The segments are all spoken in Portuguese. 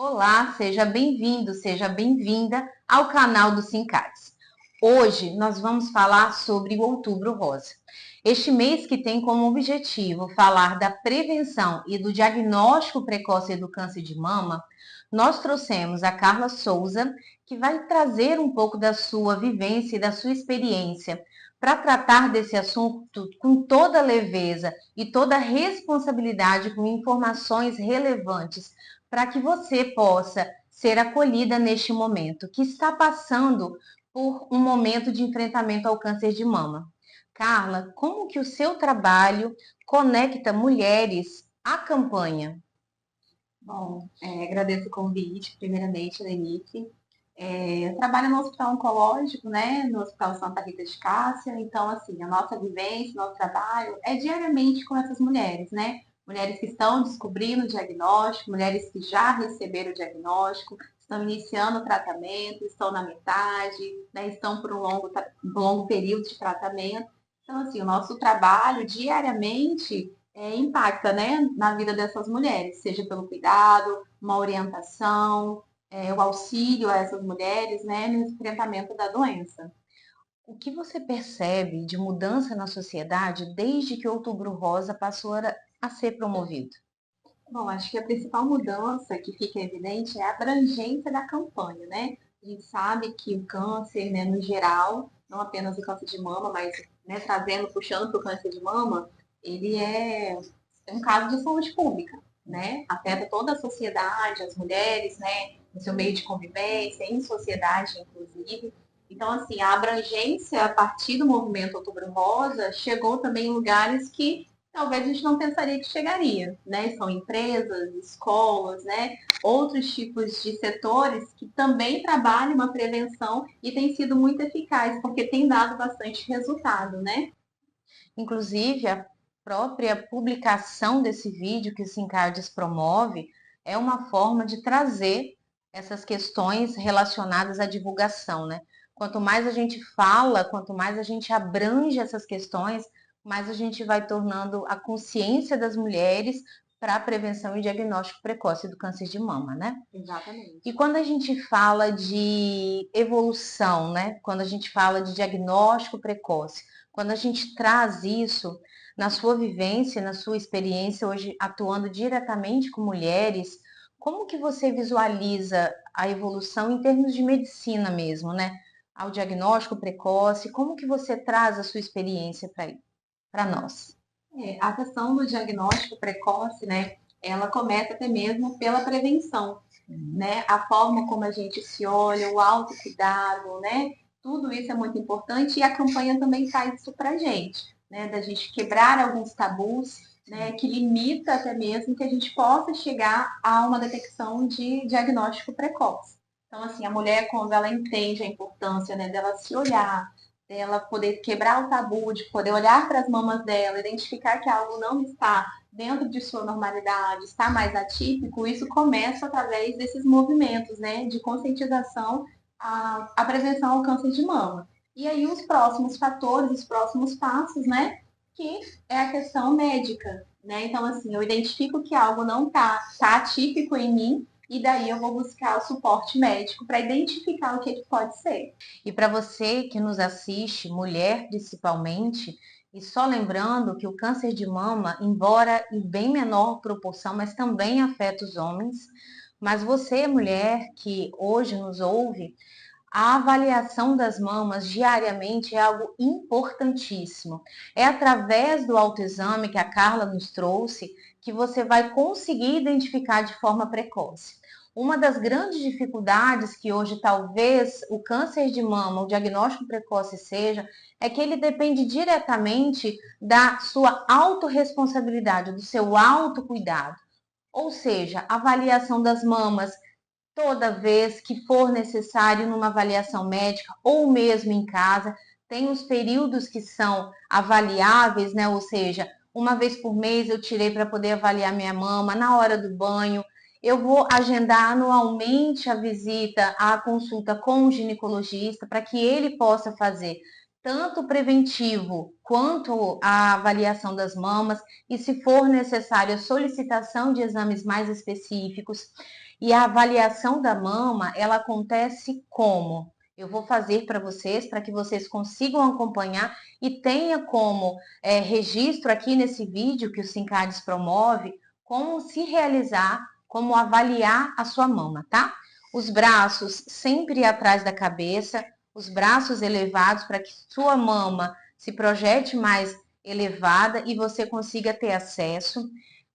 Olá, seja bem-vindo, seja bem-vinda ao canal do Sincades. Hoje nós vamos falar sobre o Outubro Rosa. Este mês que tem como objetivo falar da prevenção e do diagnóstico precoce do câncer de mama, nós trouxemos a Carla Souza, que vai trazer um pouco da sua vivência e da sua experiência para tratar desse assunto com toda leveza e toda responsabilidade, com informações relevantes para que você possa ser acolhida neste momento, que está passando por um momento de enfrentamento ao câncer de mama. Carla, como que o seu trabalho conecta mulheres à campanha? Bom, agradeço o convite, primeiramente, Lenice. Eu trabalho no Hospital Oncológico, né, no Hospital Santa Rita de Cássia, então, assim, a nossa vivência, nosso trabalho é diariamente com essas mulheres, né? Mulheres que estão descobrindo o diagnóstico, mulheres que já receberam o diagnóstico, estão iniciando o tratamento, estão na metade, né, estão por um longo período de tratamento. Então, assim, o nosso trabalho diariamente impacta, né, na vida dessas mulheres, seja pelo cuidado, uma orientação, o auxílio a essas mulheres, né, no enfrentamento da doença. O que você percebe de mudança na sociedade desde que o Outubro Rosa passou a ser promovido? Bom, acho que a principal mudança que fica evidente é a abrangência da campanha, né? A gente sabe que o câncer, né, no geral, não apenas o câncer de mama, mas né, puxando para o câncer de mama, ele é um caso de saúde pública, né? Afeta toda a sociedade, as mulheres, né, no seu meio de convivência, em sociedade, inclusive. Então, assim, a abrangência a partir do movimento Outubro Rosa chegou também em lugares que talvez a gente não pensaria que chegaria, né? São empresas, escolas, né? Outros tipos de setores que também trabalham uma prevenção e tem sido muito eficaz, porque tem dado bastante resultado, né? Inclusive, a própria publicação desse vídeo que o Sincardes promove é uma forma de trazer essas questões relacionadas à divulgação, né? Quanto mais a gente fala, quanto mais a gente abrange essas questões, mais a gente vai tornando a consciência das mulheres para a prevenção e diagnóstico precoce do câncer de mama, né? E Exatamente. quando a gente fala de evolução, né? Quando a gente fala de diagnóstico precoce, quando a gente traz isso na sua vivência, na sua experiência hoje atuando diretamente com mulheres, como que você visualiza a evolução em termos de medicina mesmo, né? Ao diagnóstico precoce, como que você traz a sua experiência para nós? A questão do diagnóstico precoce, né? Ela começa até mesmo pela prevenção, né? A forma como a gente se olha, o autocuidado, né? Tudo isso é muito importante e a campanha também faz isso para a gente, né? Da gente quebrar alguns tabus, né? Que limita até mesmo que a gente possa chegar a uma detecção de diagnóstico precoce. Então, assim, a mulher, quando ela entende a importância, né, dela se olhar, dela poder quebrar o tabu, de poder olhar para as mamas dela, identificar que algo não está dentro de sua normalidade, está mais atípico, isso começa através desses movimentos, né, de conscientização à prevenção ao câncer de mama. E aí os próximos fatores, os próximos passos, né, que é a questão médica, né? Então, assim, eu identifico que algo não tá atípico em mim, e daí eu vou buscar o suporte médico para identificar o que pode ser. E para você que nos assiste, mulher principalmente, e só lembrando que o câncer de mama, embora em bem menor proporção, mas também afeta os homens, mas você, mulher que hoje nos ouve, a avaliação das mamas diariamente é algo importantíssimo. É através do autoexame que a Carla nos trouxe que você vai conseguir identificar de forma precoce. Uma das grandes dificuldades que hoje talvez o câncer de mama, o diagnóstico precoce seja, é que ele depende diretamente da sua autorresponsabilidade, do seu autocuidado. Ou seja, avaliação das mamas toda vez que for necessário numa avaliação médica ou mesmo em casa. Tem os períodos que são avaliáveis, né? Ou seja, uma vez por mês eu tirei para poder avaliar minha mama na hora do banho. Eu vou agendar anualmente a visita, a consulta com o ginecologista para que ele possa fazer tanto preventivo quanto a avaliação das mamas e, se for necessário, a solicitação de exames mais específicos. E a avaliação da mama, ela acontece como? Eu vou fazer para que vocês consigam acompanhar e tenha como registro aqui nesse vídeo que o Sincades promove, como se realizar, como avaliar a sua mama, tá? Os braços sempre atrás da cabeça, os braços elevados para que sua mama se projete mais elevada e você consiga ter acesso.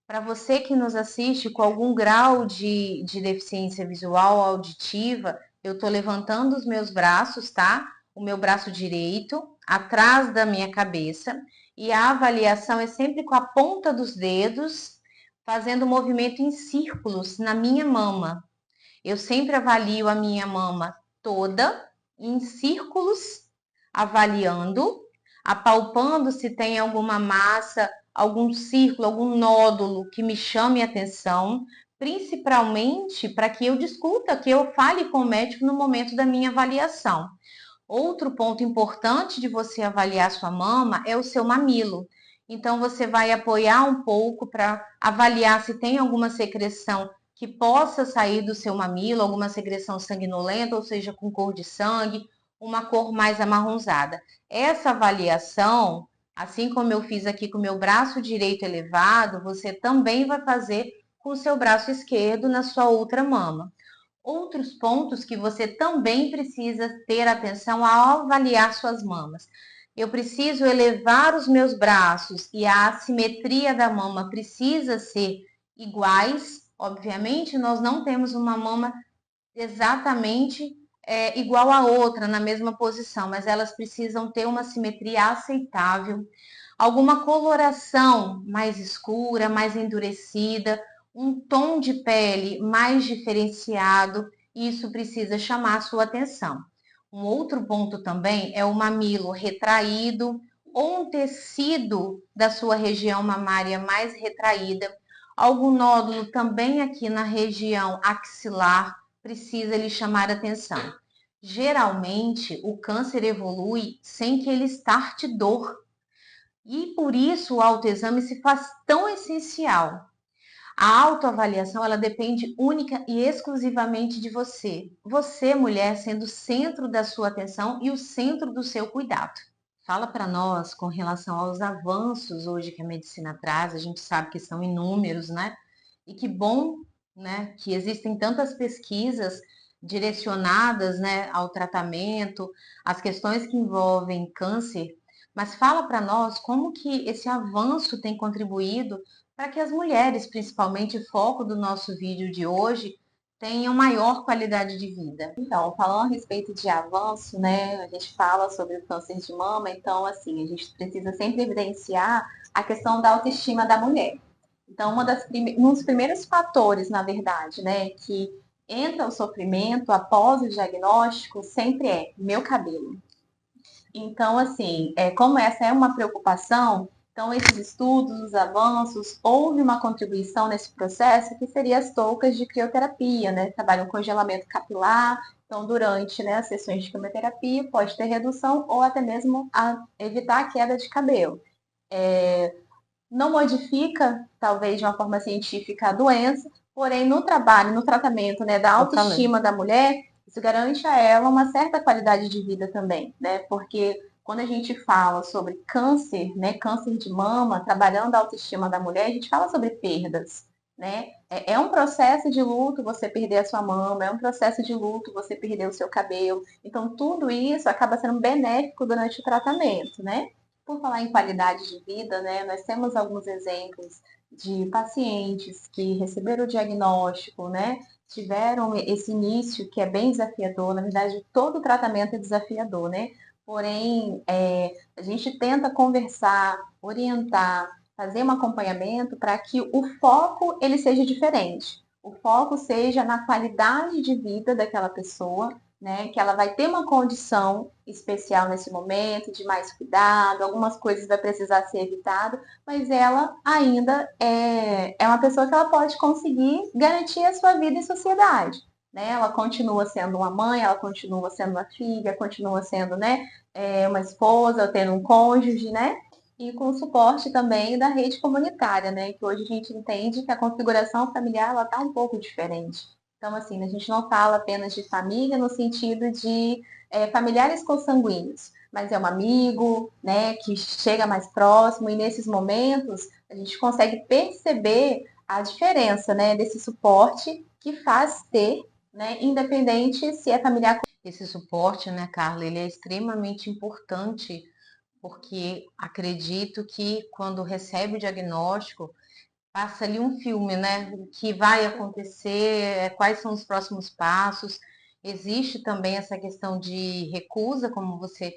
Para você que nos assiste com algum grau de deficiência visual ou auditiva, eu estou levantando os meus braços, tá? O meu braço direito, atrás da minha cabeça. E a avaliação é sempre com a ponta dos dedos, fazendo movimento em círculos na minha mama. Eu sempre avalio a minha mama toda, em círculos, avaliando, apalpando se tem alguma massa, algum círculo, algum nódulo que me chame a atenção, principalmente para que eu discuta, que eu fale com o médico no momento da minha avaliação. Outro ponto importante de você avaliar sua mama é o seu mamilo. Então, você vai apoiar um pouco para avaliar se tem alguma secreção que possa sair do seu mamilo, alguma secreção sanguinolenta, ou seja, com cor de sangue, uma cor mais amarronzada. Essa avaliação, assim como eu fiz aqui com o meu braço direito elevado, você também vai fazer com o seu braço esquerdo na sua outra mama. Outros pontos que você também precisa ter atenção ao avaliar suas mamas. Eu preciso elevar os meus braços e a assimetria da mama precisa ser iguais. Obviamente, nós não temos uma mama exatamente igual a outra, na mesma posição, mas elas precisam ter uma simetria aceitável. Alguma coloração mais escura, mais endurecida, um tom de pele mais diferenciado, isso precisa chamar a sua atenção. Um outro ponto também é o mamilo retraído ou um tecido da sua região mamária mais retraída. Algum nódulo também aqui na região axilar precisa lhe chamar a atenção. Geralmente, o câncer evolui sem que ele starte dor. E por isso o autoexame se faz tão essencial. A autoavaliação, ela depende única e exclusivamente de você. Você, mulher, sendo o centro da sua atenção e o centro do seu cuidado. Fala para nós com relação aos avanços hoje que a medicina traz, a gente sabe que são inúmeros, né? E que bom, né, que existem tantas pesquisas direcionadas, né, ao tratamento, às questões que envolvem câncer, mas fala para nós como que esse avanço tem contribuído para que as mulheres, principalmente foco do nosso vídeo de hoje, tenham maior qualidade de vida. Então, falando a respeito de avanço, né, a gente fala sobre o câncer de mama, então, assim, a gente precisa sempre evidenciar a questão da autoestima da mulher. Então, um dos primeiros fatores, na verdade, né, que entra o sofrimento após o diagnóstico sempre é meu cabelo. Então, assim, como essa é uma preocupação, então esses estudos, os avanços, houve uma contribuição nesse processo que seria as toucas de crioterapia, né? Trabalham congelamento capilar, então durante, né, as sessões de quimioterapia pode ter redução ou até mesmo evitar a queda de cabelo. Não modifica, talvez de uma forma científica, a doença, porém no trabalho, no tratamento, né, da autoestima da mulher, isso garante a ela uma certa qualidade de vida também, né? Porque quando a gente fala sobre câncer, né, câncer de mama, trabalhando a autoestima da mulher, a gente fala sobre perdas, né? É um processo de luto você perder a sua mama, é um processo de luto você perder o seu cabelo. Então, tudo isso acaba sendo benéfico durante o tratamento, né? Por falar em qualidade de vida, né, nós temos alguns exemplos de pacientes que receberam o diagnóstico, né, tiveram esse início que é bem desafiador. Na verdade, todo tratamento é desafiador, né? Porém, a gente tenta conversar, orientar, fazer um acompanhamento para que o foco ele seja diferente. O foco seja na qualidade de vida daquela pessoa, né, que ela vai ter uma condição especial nesse momento, de mais cuidado, algumas coisas vai precisar ser evitado, mas ela ainda é uma pessoa que ela pode conseguir garantir a sua vida em sociedade. né? Ela continua sendo uma mãe, ela continua sendo uma filha, continua sendo, né, uma esposa, tendo um cônjuge, né? E com o suporte também da rede comunitária, né? Que hoje a gente entende que a configuração familiar ela está um pouco diferente. Então, assim, a gente não fala apenas de família no sentido de familiares consanguíneos, mas é um amigo, né, que chega mais próximo, e nesses momentos a gente consegue perceber a diferença, né, desse suporte que faz ter, né, independente se é familiar. Esse suporte, né, Carla, ele é extremamente importante, porque acredito que quando recebe o diagnóstico, passa ali um filme, né? O que vai acontecer, quais são os próximos passos. Existe também essa questão de recusa, como você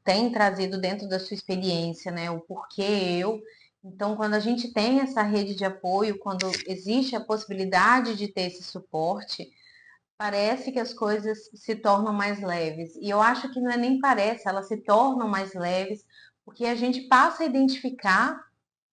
tem trazido dentro da sua experiência, né? O porquê eu. Então, quando a gente tem essa rede de apoio, quando existe a possibilidade de ter esse suporte, parece que as coisas se tornam mais leves. E eu acho que não é nem parece, elas se tornam mais leves, porque a gente passa a identificar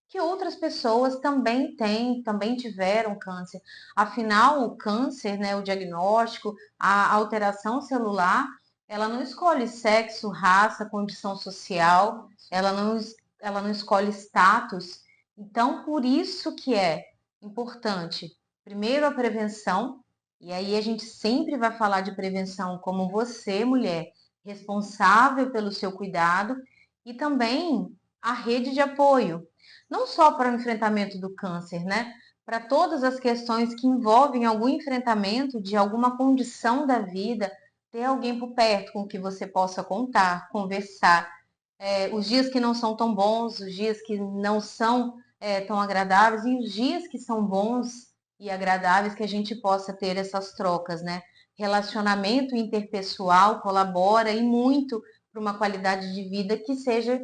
que outras pessoas também têm, também tiveram câncer. Afinal, o câncer, né, o diagnóstico, a alteração celular, ela não escolhe sexo, raça, condição social, ela não escolhe status. Então, por isso que é importante, primeiro, a prevenção, e aí a gente sempre vai falar de prevenção como você, mulher, responsável pelo seu cuidado, e também a rede de apoio não só para o enfrentamento do câncer, né? Para todas as questões que envolvem algum enfrentamento de alguma condição da vida, ter alguém por perto com que você possa contar, conversar. Os dias que não são tão bons, os dias que não são tão agradáveis e os dias que são bons e agradáveis, que a gente possa ter essas trocas, né? Relacionamento interpessoal colabora e muito para uma qualidade de vida que seja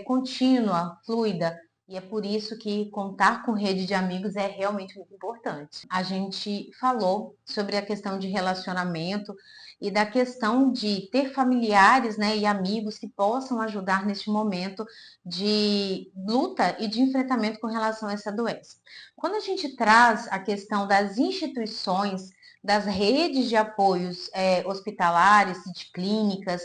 contínua, fluida. E é por isso que contar com rede de amigos é realmente muito importante. A gente falou sobre a questão de relacionamento e da questão de ter familiares, né, e amigos que possam ajudar neste momento de luta e de enfrentamento com relação a essa doença. Quando a gente traz a questão das instituições, das redes de apoios hospitalares, de clínicas,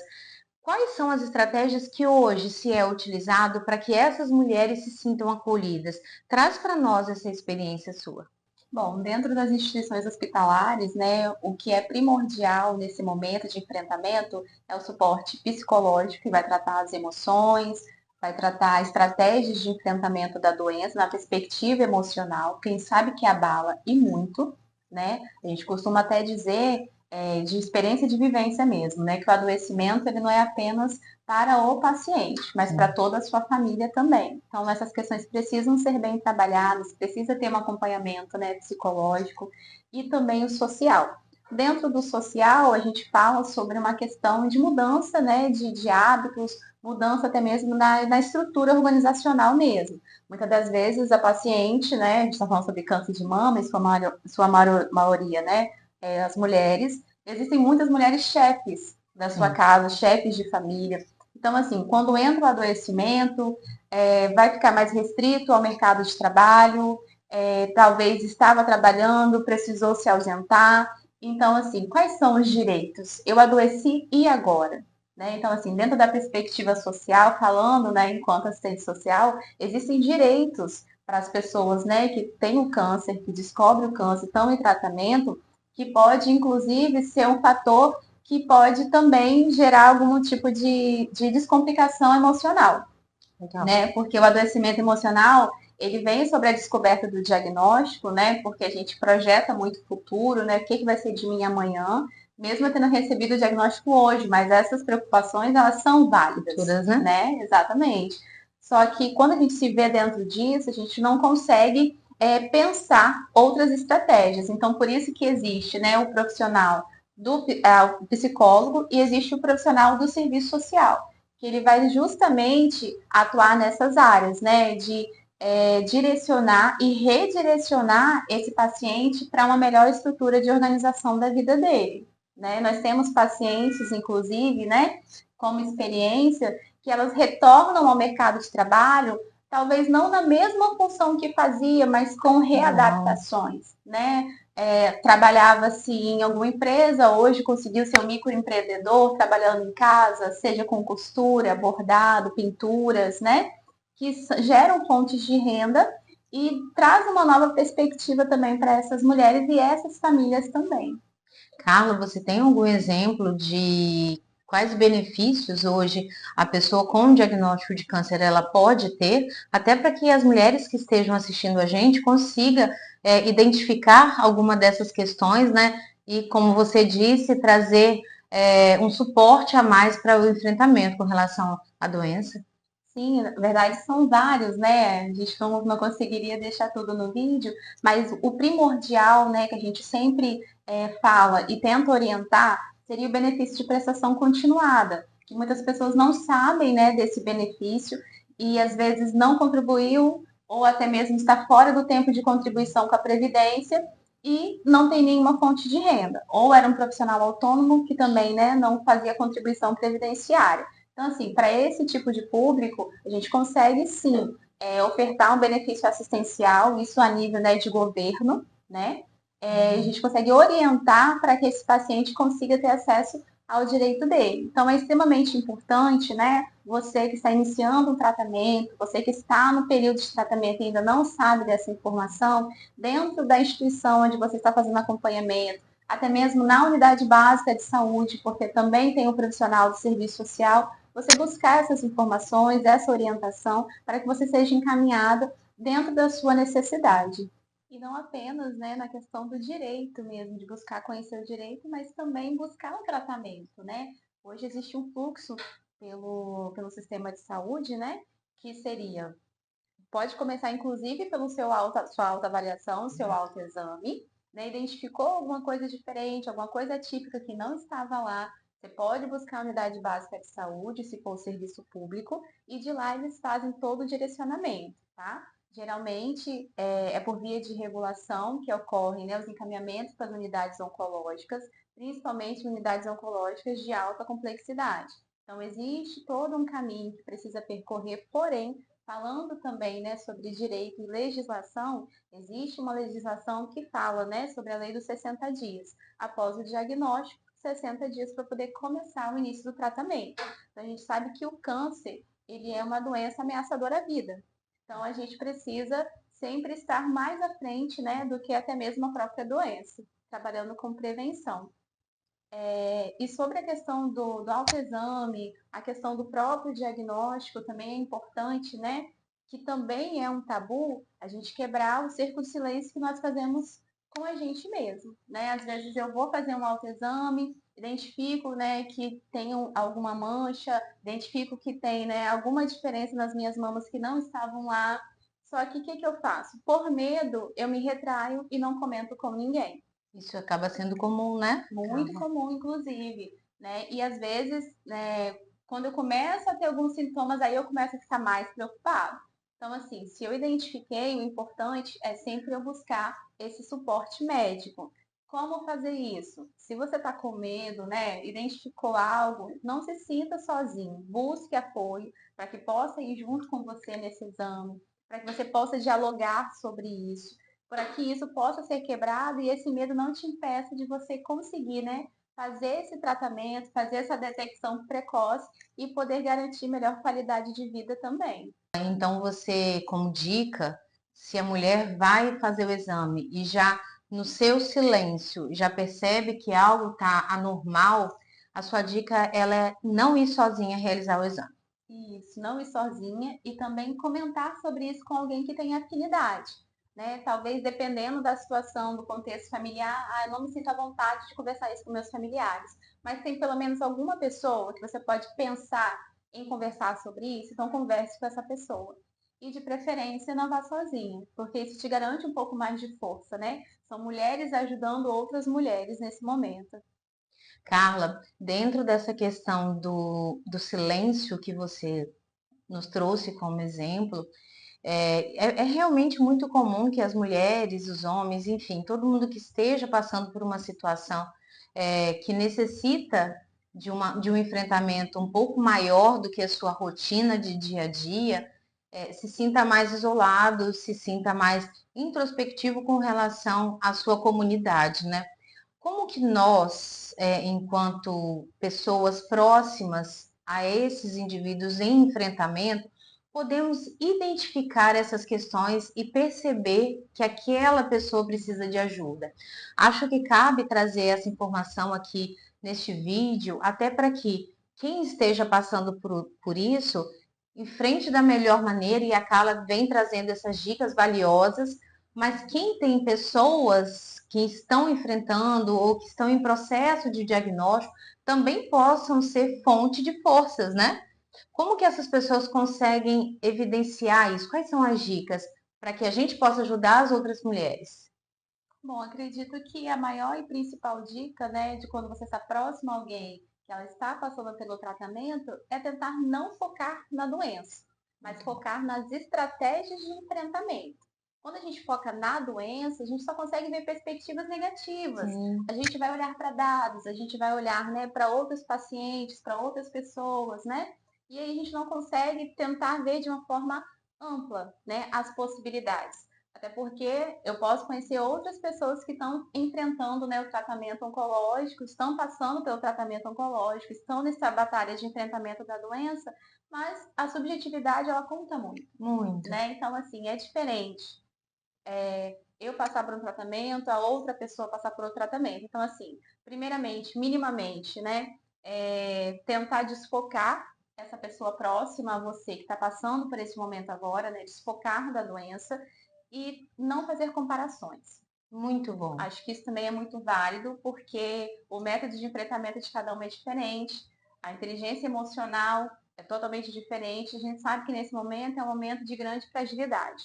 quais são as estratégias que hoje se é utilizado para que essas mulheres se sintam acolhidas? Traz para nós essa experiência sua. Bom, dentro das instituições hospitalares, né, o que é primordial nesse momento de enfrentamento é o suporte psicológico, que vai tratar as emoções, vai tratar estratégias de enfrentamento da doença na perspectiva emocional, quem sabe que abala e muito, né? A gente costuma até dizer de experiência de vivência mesmo, né, que o adoecimento ele não é apenas para o paciente, mas para toda a sua família também. Então, essas questões precisam ser bem trabalhadas, precisa ter um acompanhamento, né, psicológico e também o social. Dentro do social, a gente fala sobre uma questão de mudança, né, de hábitos, mudança até mesmo na estrutura organizacional mesmo. Muitas das vezes a paciente, né, a gente está falando sobre câncer de mama, em sua maioria, né, as mulheres, existem muitas mulheres chefes da sua casa, chefes de família. Então, assim, quando entra o adoecimento, vai ficar mais restrito ao mercado de trabalho, talvez estava trabalhando, precisou se ausentar. Então, assim, quais são os direitos? Eu adoeci e agora? Né? Então, assim, dentro da perspectiva social, falando, né, enquanto assistente social, existem direitos para as pessoas, né, que têm o câncer, que descobrem o câncer, estão em tratamento, que pode, inclusive, ser um fator que pode também gerar algum tipo de descomplicação emocional, né? Porque o adoecimento emocional, ele vem sobre a descoberta do diagnóstico, né? Porque a gente projeta muito o futuro, né? O que vai ser de mim amanhã, mesmo eu tendo recebido o diagnóstico hoje, mas essas preocupações, elas são válidas, Todas, né? Exatamente. Só que quando a gente se vê dentro disso, a gente não consegue pensar outras estratégias. Então, por isso que existe, né, o profissional o psicólogo e existe o profissional do serviço social, que ele vai justamente atuar nessas áreas, né, de direcionar e redirecionar esse paciente para uma melhor estrutura de organização da vida dele. Né? Nós temos pacientes, inclusive, né, como experiência, que elas retornam ao mercado de trabalho, talvez não na mesma função que fazia, mas com readaptações, né? trabalhava-se em alguma empresa, hoje conseguiu ser um microempreendedor, trabalhando em casa, seja com costura, bordado, pinturas, né? Que geram fontes de renda e traz uma nova perspectiva também para essas mulheres e essas famílias também. Carla, você tem algum exemplo de quais benefícios hoje a pessoa com diagnóstico de câncer ela pode ter, até para que as mulheres que estejam assistindo a gente consiga identificar alguma dessas questões, né? E como você disse, trazer um suporte a mais para o enfrentamento com relação à doença. Sim, na verdade são vários, né? A gente não conseguiria deixar tudo no vídeo, mas o primordial, né, que a gente sempre fala e tenta orientar, seria o benefício de prestação continuada, que muitas pessoas não sabem, né, desse benefício e às vezes não contribuiu ou até mesmo está fora do tempo de contribuição com a Previdência e não tem nenhuma fonte de renda. Ou era um profissional autônomo que também, né, não fazia contribuição previdenciária. Então, assim, para esse tipo de público, a gente consegue sim ofertar um benefício assistencial, isso a nível, né, de governo, né? A gente consegue orientar para que esse paciente consiga ter acesso ao direito dele. Então, é extremamente importante, né? Você que está iniciando um tratamento, você que está no período de tratamento e ainda não sabe dessa informação, dentro da instituição onde você está fazendo acompanhamento, até mesmo na unidade básica de saúde, porque também tem um profissional de serviço social, você buscar essas informações, essa orientação, para que você seja encaminhada dentro da sua necessidade. E não apenas, né, na questão do direito mesmo, de buscar conhecer o direito, mas também buscar o tratamento, né? Hoje existe um fluxo pelo sistema de saúde, né, que seria, pode começar inclusive pelo sua autoavaliação, seu autoexame, né? Identificou alguma coisa diferente, alguma coisa atípica que não estava lá, você pode buscar a unidade básica de saúde, se for serviço público, e de lá eles fazem todo o direcionamento, tá? Geralmente é por via de regulação que ocorrem, né, os encaminhamentos para as unidades oncológicas, principalmente unidades oncológicas de alta complexidade. Então, existe todo um caminho que precisa percorrer, porém, falando também, né, sobre direito e legislação, existe uma legislação que fala, né, sobre a lei dos 60 dias. Após o diagnóstico, 60 dias para poder começar o início do tratamento. Então, a gente sabe que o câncer, ele é uma doença ameaçadora à vida. Então, a gente precisa sempre estar mais à frente, né, do que até mesmo a própria doença, trabalhando com prevenção. E sobre a questão do autoexame, a questão do próprio diagnóstico também é importante, né? Que também é um tabu a gente quebrar o cerco de silêncio que nós fazemos com a gente mesmo, né? Às vezes eu vou fazer um autoexame, identifico, né, que tem alguma mancha, identifico que tem, né, alguma diferença nas minhas mamas que não estavam lá. Só que o que eu faço? Por medo, eu me retraio e não comento com ninguém. Isso acaba sendo comum, né, Muito Carla? comum, inclusive, né? E às vezes, né, quando eu começo a ter alguns sintomas, aí eu começo a ficar mais preocupado. Então, assim, se eu identifiquei, o importante é sempre eu buscar esse suporte médico. Como fazer isso? Se você está com medo, né, identificou algo, não se sinta sozinho. Busque apoio para que possa ir junto com você nesse exame, para que você possa dialogar sobre isso para que isso possa ser quebrado e esse medo não te impeça de você conseguir, né, fazer esse tratamento, fazer essa detecção precoce e poder garantir melhor qualidade de vida também. Então, você, como dica, se a mulher vai fazer o exame e já no seu silêncio já percebe que algo está anormal, a sua dica ela é não ir sozinha realizar o exame. Isso, não ir sozinha e também comentar sobre isso com alguém que tem afinidade. Né? Talvez dependendo da situação, do contexto familiar, eu não me sinto à vontade de conversar isso com meus familiares. Mas tem pelo menos alguma pessoa que você pode pensar em conversar sobre isso, então converse com essa pessoa. E de preferência não vá sozinha, porque isso te garante um pouco mais de força, né? São mulheres ajudando outras mulheres nesse momento. Carla, dentro dessa questão do silêncio que você nos trouxe como exemplo, é realmente muito comum que as mulheres, os homens, enfim, todo mundo que esteja passando por uma situação que necessita de um enfrentamento um pouco maior do que a sua rotina de dia a dia, se sinta mais isolado, se sinta mais introspectivo com relação à sua comunidade, né? Como que nós, enquanto pessoas próximas a esses indivíduos em enfrentamento, podemos identificar essas questões e perceber que aquela pessoa precisa de ajuda? Acho que cabe trazer essa informação aqui neste vídeo, até para que quem esteja passando por isso enfrente da melhor maneira, e a Carla vem trazendo essas dicas valiosas, mas quem tem pessoas que estão enfrentando ou que estão em processo de diagnóstico também possam ser fonte de forças, né? Como que essas pessoas conseguem evidenciar isso? Quais são as dicas para que a gente possa ajudar as outras mulheres? Bom, acredito que a maior e principal dica, né, de quando você está próximo a alguém que ela está passando pelo tratamento, é tentar não focar na doença, mas focar nas estratégias de enfrentamento. Quando a gente foca na doença, a gente só consegue ver perspectivas negativas. Sim. A gente vai olhar para dados, a gente vai olhar, né, para outros pacientes, para outras pessoas, né? E aí a gente não consegue tentar ver de uma forma ampla, né, as possibilidades. Até porque eu posso conhecer outras pessoas que estão enfrentando, né, o tratamento oncológico, estão passando pelo tratamento oncológico, estão nessa batalha de enfrentamento da doença, mas a subjetividade ela conta muito, Muito. né? Então, assim, é diferente. Eu passar por um tratamento, a outra pessoa passar por outro tratamento. Então, assim, primeiramente, minimamente, né, tentar desfocar essa pessoa próxima a você que está passando por esse momento agora, né, desfocar da doença e não fazer comparações. Muito bom. Acho que isso também é muito válido, porque o método de enfrentamento de cada um é diferente, a inteligência emocional é totalmente diferente. A gente sabe que nesse momento é um momento de grande fragilidade.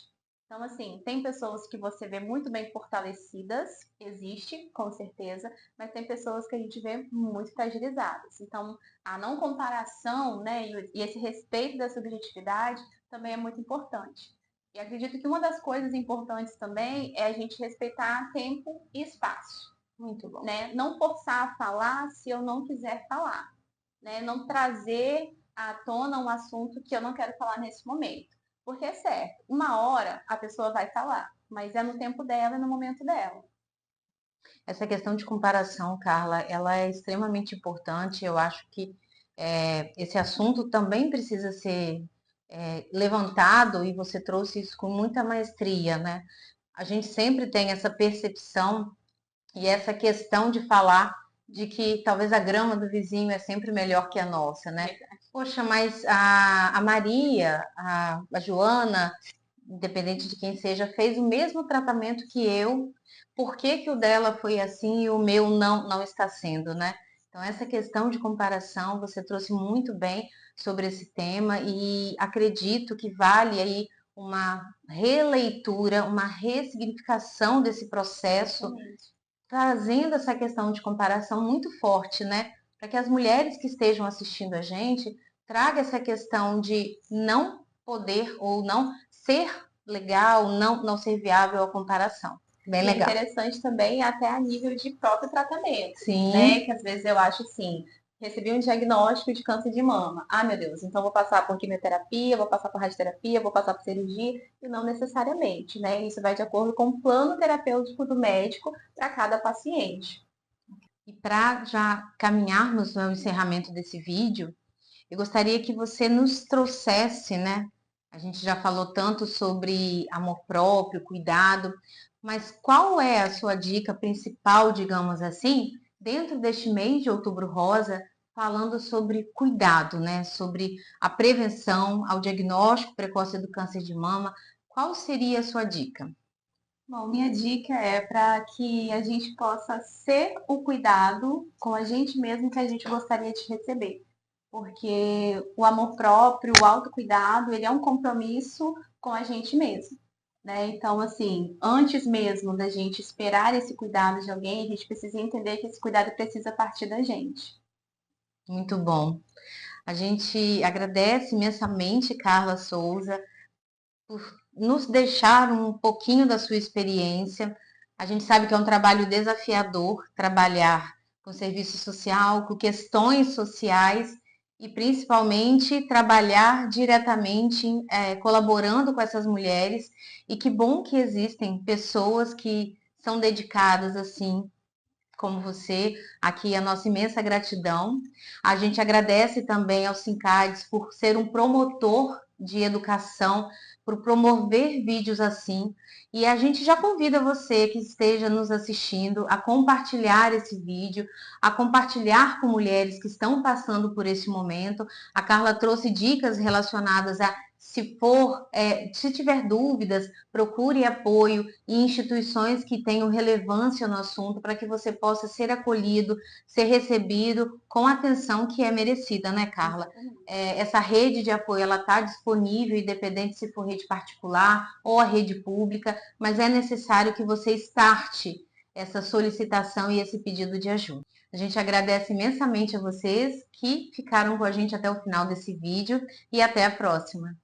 Então, assim, tem pessoas que você vê muito bem fortalecidas, existe, com certeza, mas tem pessoas que a gente vê muito fragilizadas. Então, a não comparação, né, e esse respeito da subjetividade também é muito importante. E acredito que uma das coisas importantes também é a gente respeitar tempo e espaço. Muito bom. Né? Não forçar a falar se eu não quiser falar. Né? Não trazer à tona um assunto que eu não quero falar nesse momento. Porque é certo, uma hora a pessoa vai falar, mas é no tempo dela e no momento dela. Essa questão de comparação, Carla, ela é extremamente importante. Eu acho que esse assunto também precisa ser levantado, e você trouxe isso com muita maestria, né? A gente sempre tem essa percepção e essa questão de falar de que talvez a grama do vizinho é sempre melhor que a nossa, né? Poxa, mas a Maria, a Joana, independente de quem seja, fez o mesmo tratamento que eu. Por que que o dela foi assim e o meu não está sendo, né? Então, essa questão de comparação, você trouxe muito bem sobre esse tema, e acredito que vale aí uma releitura, uma ressignificação desse processo, Exatamente. trazendo essa questão de comparação muito forte, né? Para que as mulheres que estejam assistindo a gente traga essa questão de não poder ou não ser legal, não ser viável a comparação. Bem E é legal. interessante também até a nível de próprio tratamento, né? Sim, Que às vezes eu acho assim, recebi um diagnóstico de câncer de mama. Ah, meu Deus, então vou passar por quimioterapia, vou passar por radioterapia, vou passar por cirurgia, e não necessariamente, né? Isso vai de acordo com o plano terapêutico do médico para cada paciente. e para já caminharmos no encerramento desse vídeo, eu gostaria que você nos trouxesse, né? A gente já falou tanto sobre amor próprio, cuidado, mas qual é a sua dica principal, digamos assim, dentro deste mês de Outubro Rosa, falando sobre cuidado, né? Sobre a prevenção ao diagnóstico precoce do câncer de mama. Qual seria a sua dica? Bom, minha dica é para que a gente possa ser o cuidado com a gente mesmo que a gente gostaria de receber. Porque o amor próprio, o autocuidado, ele é um compromisso com a gente mesmo, né? Então, assim, antes mesmo da gente esperar esse cuidado de alguém, a gente precisa entender que esse cuidado precisa partir da gente. Muito bom. A gente agradece imensamente, Carla Souza, por nos deixar um pouquinho da sua experiência. A gente sabe que é um trabalho desafiador trabalhar com serviço social, com questões sociais, e principalmente trabalhar diretamente, colaborando com essas mulheres. E que bom que existem pessoas que são dedicadas assim como você. Aqui a nossa imensa gratidão. A gente agradece também ao Sincades por ser um promotor de educação, por promover vídeos assim. E a gente já convida você que esteja nos assistindo a compartilhar esse vídeo, a compartilhar com mulheres que estão passando por esse momento. A Carla trouxe dicas relacionadas a se tiver dúvidas, procure apoio em instituições que tenham relevância no assunto para que você possa ser acolhido, ser recebido com a atenção que é merecida, né, Carla? Essa rede de apoio ela está disponível, independente se for rede particular ou a rede pública, mas é necessário que você starte essa solicitação e esse pedido de ajuda. A gente agradece imensamente a vocês que ficaram com a gente até o final desse vídeo e até a próxima.